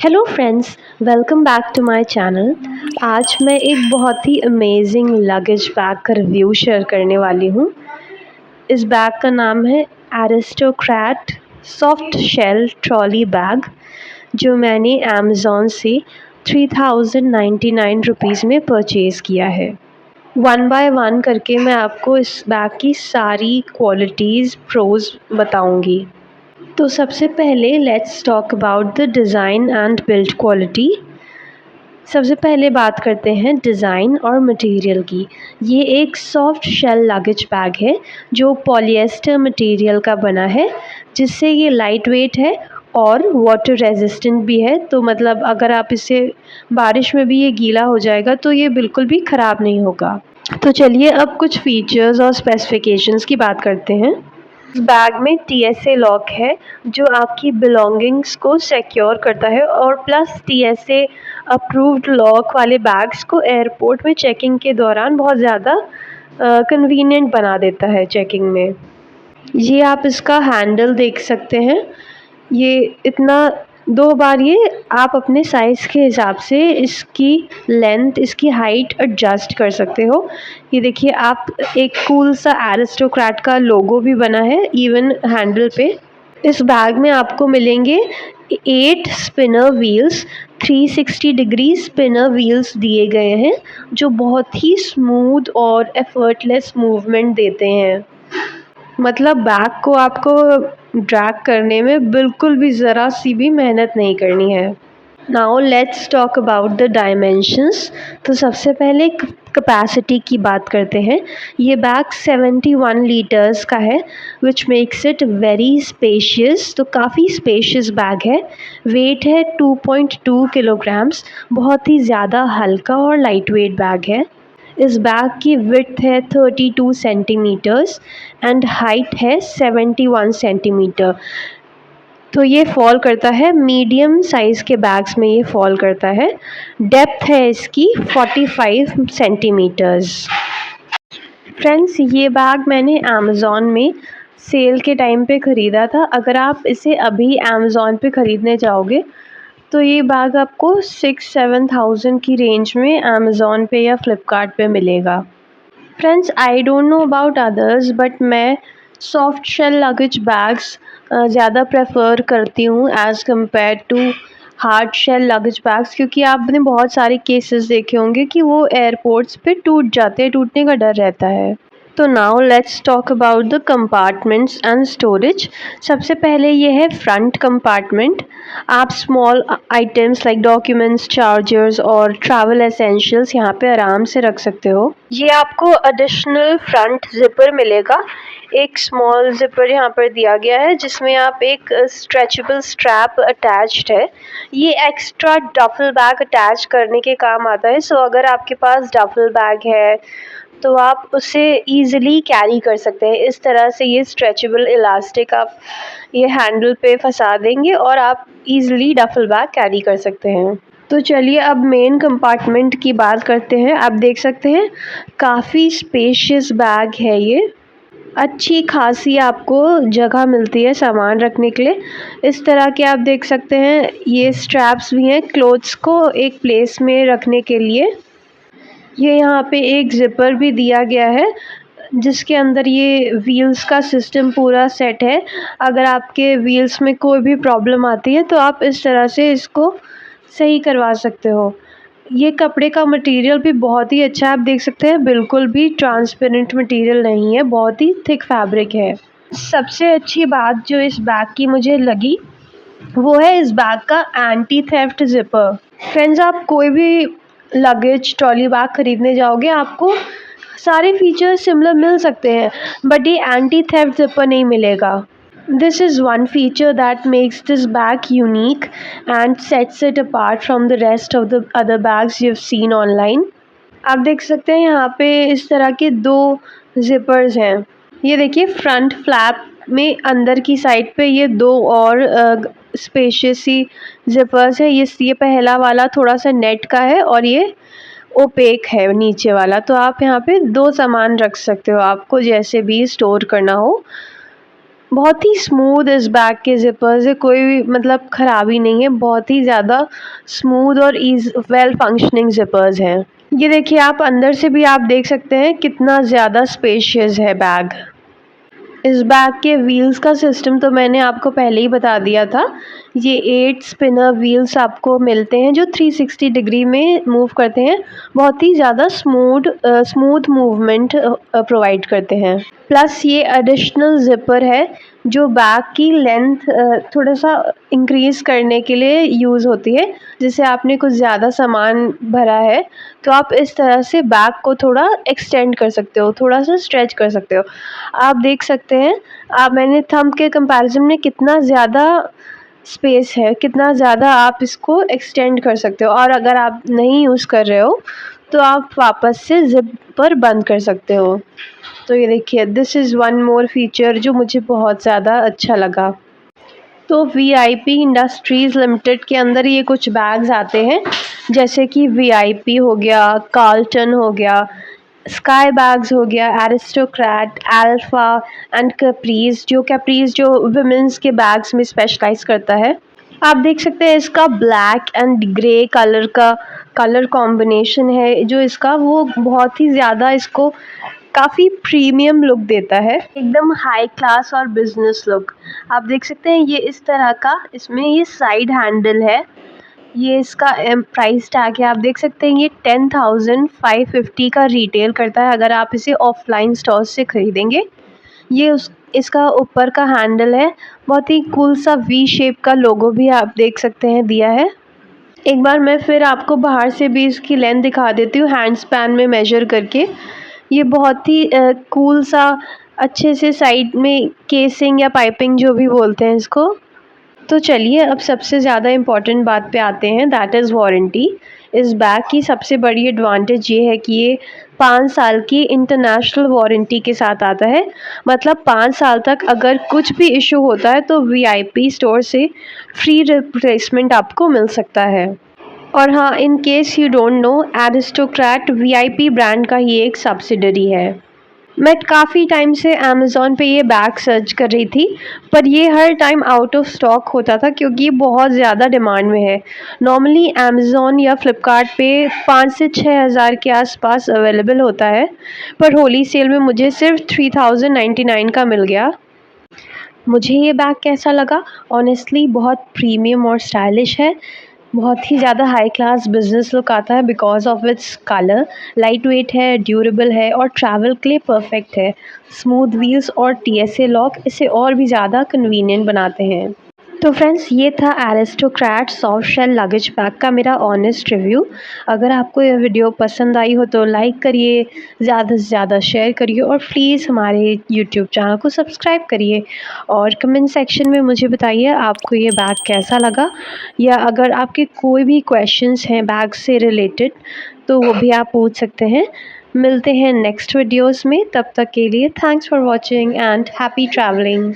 Hello friends, welcome back to my channel. आज मैं एक बहुत ही अमेजिंग लगेज बैग का रिव्यू शेयर करने वाली हूँ। इस बैग का नाम है Aristocrat soft shell trolley bag, जो मैंने अमेज़ॉन से 3099 रुपीज़ में परचेज़ किया है। वन बाय वन करके मैं आपको इस बैग की सारी क्वालिटीज़ प्रोज बताऊँगी। तो सबसे पहले let's talk about the design and build quality. सबसे पहले बात करते हैं डिज़ाइन और मटेरियल की। ये एक सॉफ्ट शेल लगेज बैग है जो पॉलिएस्टर मटेरियल का बना है, जिससे ये लाइट वेट है और वाटर रेजिस्टेंट भी है। तो मतलब अगर आप इसे बारिश में भी ये गीला हो जाएगा तो ये बिल्कुल भी ख़राब नहीं होगा। तो चलिए अब कुछ फीचर्स और स्पेसिफिकेशंस की बात करते हैं। बैग में टीएसए लॉक है जो आपकी बिलोंगिंग्स को सिक्योर करता है, और प्लस टीएसए अप्रूव्ड लॉक वाले बैग्स को एयरपोर्ट में चेकिंग के दौरान बहुत ज़्यादा कन्वीनियंट बना देता है चेकिंग में। ये आप इसका हैंडल देख सकते हैं, ये इतना दो बार ये आप अपने साइज़ के हिसाब से इसकी लेंथ, इसकी हाइट एडजस्ट कर सकते हो। ये देखिए, आप एक कूल सा एरिस्टोक्रैट का लोगो भी बना है इवन हैंडल पे। इस बैग में आपको मिलेंगे 8 spinner wheels, 360 degree spinner wheels दिए गए हैं, जो बहुत ही स्मूथ और एफर्टलेस मूवमेंट देते हैं। मतलब बैग को आपको ड्रैग करने में बिल्कुल भी ज़रा सी भी मेहनत नहीं करनी है। Now let's talk about the dimensions. तो सबसे पहले कैपेसिटी की बात करते हैं। ये बैग 71 लीटर्स का है, which makes it very spacious. तो काफ़ी स्पेशियस बैग है। वेट है 2.2 किलोग्राम्स, बहुत ही ज़्यादा हल्का और लाइट वेट बैग है। इस बैग की विड्थ है 32 सेंटीमीटर्स एंड हाइट है 71 सेंटीमीटर। तो ये फॉल करता है मीडियम साइज़ के बैग्स में, ये फॉल करता है। डेप्थ है इसकी 45 सेंटीमीटर्स। फ्रेंड्स, ये बैग मैंने अमेज़ॉन में सेल के टाइम पे ख़रीदा था। अगर आप इसे अभी अमेज़ॉन पे ख़रीदने जाओगे तो ये बैग आपको 6-7 थाउजेंड की रेंज में अमेज़ॉन पे या फ्लिपकार्ट पे मिलेगा। Friends, I don't know about others, but मैं सॉफ्ट शेल लगेज बैग्स ज़्यादा प्रेफर करती हूँ as compare to hard shell luggage bags, क्योंकि आपने बहुत सारे केसेस देखे होंगे कि वो एयरपोर्ट्स पे टूट जाते हैं, टूटने का डर रहता है। तो now let's talk about the compartments and storage. सबसे पहले ये है फ्रंट कंपार्टमेंट। आप small items like documents, chargers और ट्रैवल एसेंशियल्स यहाँ पे आराम से रख सकते हो। ये आपको एडिशनल फ्रंट जिपर मिलेगा। एक स्मॉल जिपर यहाँ पर दिया गया है जिसमें आप एक स्ट्रेचेबल स्ट्रैप अटैच्ड है। ये एक्स्ट्रा डफल बैग अटैच करने के काम आता है। सो अगर आपके पास डफल बैग है तो आप उसे ईज़िली कैरी कर सकते हैं। इस तरह से ये स्ट्रेचेबल इलास्टिक आप ये हैंडल पे फंसा देंगे और आप ईज़िली डफल बैग कैरी कर सकते हैं। तो चलिए अब मेन कंपार्टमेंट की बात करते हैं। आप देख सकते हैं काफ़ी स्पेशियस बैग है ये। अच्छी खासी आपको जगह मिलती है सामान रखने के लिए। इस तरह के आप देख सकते हैं ये स्ट्रैप्स भी हैं क्लोथ्स को एक प्लेस में रखने के लिए। ये यहाँ पे एक ज़िपर भी दिया गया है जिसके अंदर ये व्हील्स का सिस्टम पूरा सेट है। अगर आपके व्हील्स में कोई भी प्रॉब्लम आती है तो आप इस तरह से इसको सही करवा सकते हो। ये कपड़े का मटेरियल भी बहुत ही अच्छा है। आप देख सकते हैं बिल्कुल भी ट्रांसपेरेंट मटेरियल नहीं है, बहुत ही थिक फैब्रिक है। सबसे अच्छी बात जो इस बैग की मुझे लगी वो है इस बैग का एंटी थेफ्ट ज़िपर। फ्रेंड्स, आप कोई भी लगेज ट्रॉली बैग ख़रीदने जाओगे आपको सारे फीचर्स सिमिलर मिल सकते हैं, बट ये एंटी थेफ्ट ज़िपर नहीं मिलेगा। This is one feature that makes this bag unique and sets it apart from the rest of the other bags you have seen online. आप देख सकते हैं यहाँ पे इस तरह के 2 ज़िपर्स हैं। ये देखिए फ्रंट फ्लैप में अंदर की साइड पे ये 2 और स्पेशियस सी ज़िपर्स है। ये पहला वाला थोड़ा सा नेट का है और ये ओपेक है नीचे वाला। तो आप यहाँ पे 2 सामान रख सकते हो आपको जैसे भी स्टोर करना हो। बहुत ही स्मूथ इस बैग के ज़िपर्स है, कोई भी मतलब ख़राबी नहीं है, बहुत ही ज़्यादा स्मूथ और वेल फंक्शनिंग ज़िपर्स हैं। ये देखिए, आप अंदर से भी आप देख सकते हैं कितना ज़्यादा स्पेशियस है बैग। इस बैग के व्हील्स का सिस्टम तो मैंने आपको पहले ही बता दिया था। ये 8 स्पिनर व्हील्स आपको मिलते हैं जो 360 डिग्री में मूव करते हैं। बहुत ही ज़्यादा स्मूथ मूवमेंट प्रोवाइड करते हैं। प्लस ये एडिशनल ज़िपर है जो बैग की लेंथ थोड़ा-सा इंक्रीज़ करने के लिए यूज़ होती है। जैसे आपने कुछ ज़्यादा सामान भरा है, तो आप इस तरह से बैग को थोड़ा एक्सटेंड कर सकते हो, थोड़ा-सा स्ट्रेच कर सकते हो। आप देख सकते हैं, मैंने थंब के कंपैरिज़न में कितना ज़्यादा स्पेस है, कितना ज़्यादा आप इसको एक्सटेंड कर सकते हो, और अगर आप नहीं यूज़ कर रहे हो, तो आप वापस से ज़िपर बंद कर सकते हो। तो ये देखिए, this is one more feature जो मुझे बहुत ज़्यादा अच्छा लगा। तो वीआईपी इंडस्ट्रीज़ लिमिटेड के अंदर ये कुछ बैग्स आते हैं, जैसे कि वीआईपी हो गया, कार्ल्टन हो गया, स्काई बैग्स हो गया, एरिस्टोक्रेट, अल्फ़ा एंड कैप्रीज़ जो वुमेन्स के बैग्स में स्पेशलाइज़ करता है। आप देख सकते हैं इसका black and grey colour combination है जो इसका, वो बहुत ही ज़्यादा इसको काफ़ी प्रीमियम लुक देता है, एकदम हाई क्लास और बिजनेस लुक। आप देख सकते हैं ये इस तरह का, इसमें ये साइड हैंडल है, ये इसका प्राइस टैग है, आप देख सकते हैं ये 10,550 का रिटेल करता है अगर आप इसे ऑफलाइन स्टोर से ख़रीदेंगे। ये इसका ऊपर का हैंडल है, बहुत ही कूल सा वी शेप का लोगो भी आप देख सकते हैं दिया है। एक बार मैं फिर आपको बाहर से भी इसकी लेंथ दिखा देती हूँ हैंड स्पैन में मेजर करके। ये बहुत ही कूल सा अच्छे से साइड में केसिंग या पाइपिंग जो भी बोलते हैं इसको। तो चलिए अब सबसे ज़्यादा इम्पॉर्टेंट बात पे आते हैं, दैट इज़ वारंटी। इस बैग की सबसे बड़ी एडवांटेज ये है कि ये 5 साल की इंटरनेशनल वारंटी के साथ आता है। मतलब 5 साल तक अगर कुछ भी इशू होता है तो वीआईपी स्टोर से फ्री रिप्लेसमेंट आपको मिल सकता है। और हाँ, in case you don't know, aristocrat VIP brand का ही एक सब्सिडरी है। मैं काफ़ी टाइम से अमेज़ॉन पे ये बैग सर्च कर रही थी, पर ये हर टाइम आउट ऑफ स्टॉक होता था क्योंकि ये बहुत ज़्यादा डिमांड में है। नॉर्मली अमेज़ॉन या फ्लिपकार्ट पे 5 से 6 हज़ार के आसपास अवेलेबल होता है, पर होली सेल में मुझे सिर्फ 3099 का मिल गया। मुझे ये बैग कैसा लगा? ऑनेस्टली बहुत प्रीमियम और स्टाइलिश है। बहुत ही ज़्यादा हाई क्लास बिजनेस लुक आता है because of its colour. Light weight है, ड्यूरेबल है और ट्रैवल के लिए परफेक्ट है। स्मूथ व्हील्स और टीएसए लॉक इसे और भी ज़्यादा कन्वीनियंट बनाते हैं। तो फ्रेंड्स, ये था Aristocrat soft shell luggage bag का मेरा ऑनेस्ट रिव्यू। अगर आपको ये वीडियो पसंद आई हो तो लाइक करिए, ज़्यादा से ज़्यादा शेयर करिए और प्लीज़ हमारे यूट्यूब चैनल को सब्सक्राइब करिए। और कमेंट सेक्शन में मुझे बताइए आपको ये बैग कैसा लगा, या अगर आपके कोई भी क्वेश्चंस हैं बैग से रिलेटेड तो वो भी आप पूछ सकते हैं। मिलते हैं नेक्स्ट वीडियोज़ में, तब तक के लिए thanks for watching and happy travelling.